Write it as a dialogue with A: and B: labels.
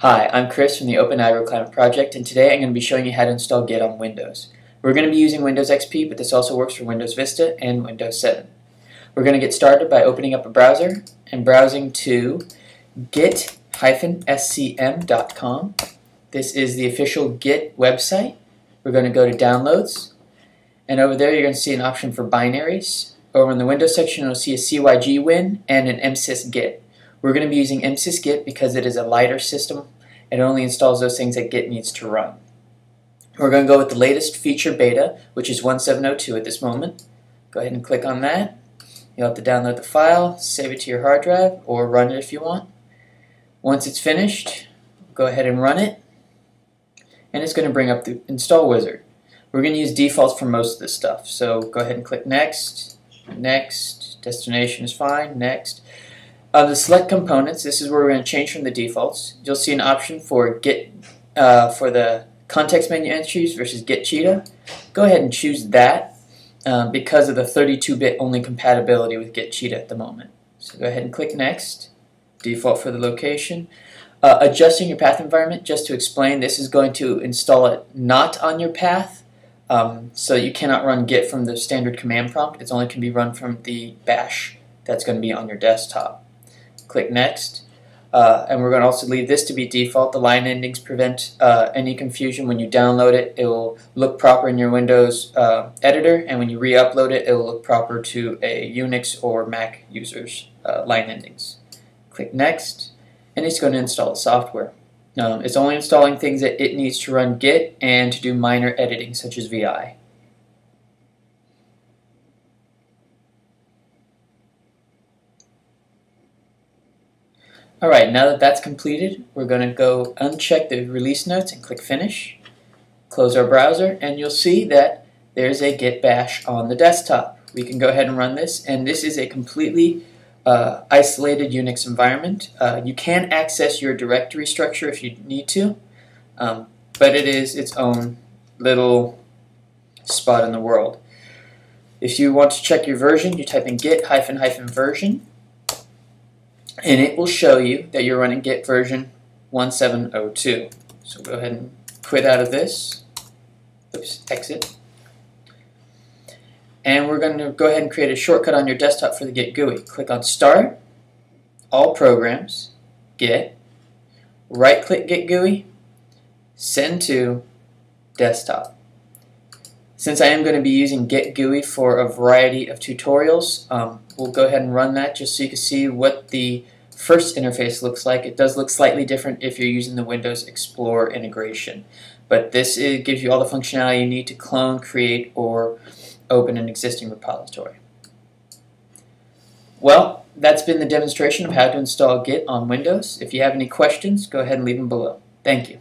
A: Hi, I'm Chris from the Open Climate Project, and today I'm going to be showing you how to install Git on Windows. We're going to be using Windows XP, but this also works for Windows Vista and Windows 7. We're going to get started by opening up a browser and browsing to git SCM.com. This is the official Git website. We're going to go to Downloads, and over there you're going to see an option for binaries. Over in the Windows section you'll see a CYG win and an msysGit. We're going to be using msysGit because it is a lighter system. It only installs those things that Git needs to run. We're going to go with the latest feature beta, which is 1.7.02 at this moment. Go ahead and click on that. You'll have to download the file, save it to your hard drive, or run it if you want. Once it's finished, go ahead and run it, and it's going to bring up the install wizard. We're going to use defaults for most of this stuff, so go ahead and click Next, Next, destination is fine, Next. The select components, this is where we're going to change from the defaults. You'll see an option for Git for the context menu entries versus Git Cheetah. Go ahead and choose that because of the 32-bit only compatibility with Git Cheetah at the moment. So go ahead and click Next. Default for the location. Adjusting your path environment, just to explain, this is going to install it not on your path, so you cannot run Git from the standard command prompt. It only can be run from the bash that's going to be on your desktop. Click Next, and we're going to also leave this to be default. The line endings prevent any confusion. When you download it, it will look proper in your Windows editor, and when you re-upload it, it will look proper to a Unix or Mac user's line endings. Click Next, and it's going to install the software. It's only installing things that it needs to run Git and to do minor editing, such as VI. Alright, now that that's completed, we're going to go uncheck the release notes and click Finish. Close our browser, and you'll see that there's a Git bash on the desktop. We can go ahead and run this, and this is a completely isolated Unix environment. You can access your directory structure if you need to, but it is its own little spot in the world. If you want to check your version, you type in git --version, and it will show you that you're running Git version 1.7.02. So go ahead and quit out of this. Oops, exit. And we're going to go ahead and create a shortcut on your desktop for the Git GUI. Click on Start, All Programs, Git, right-click Git GUI, Send to Desktop. Since I am going to be using Git GUI for a variety of tutorials, we'll go ahead and run that just so you can see what the first interface looks like. It does look slightly different if you're using the Windows Explorer integration, but this gives you all the functionality you need to clone, create, or open an existing repository. Well, that's been the demonstration of how to install Git on Windows. If you have any questions, go ahead and leave them below. Thank you.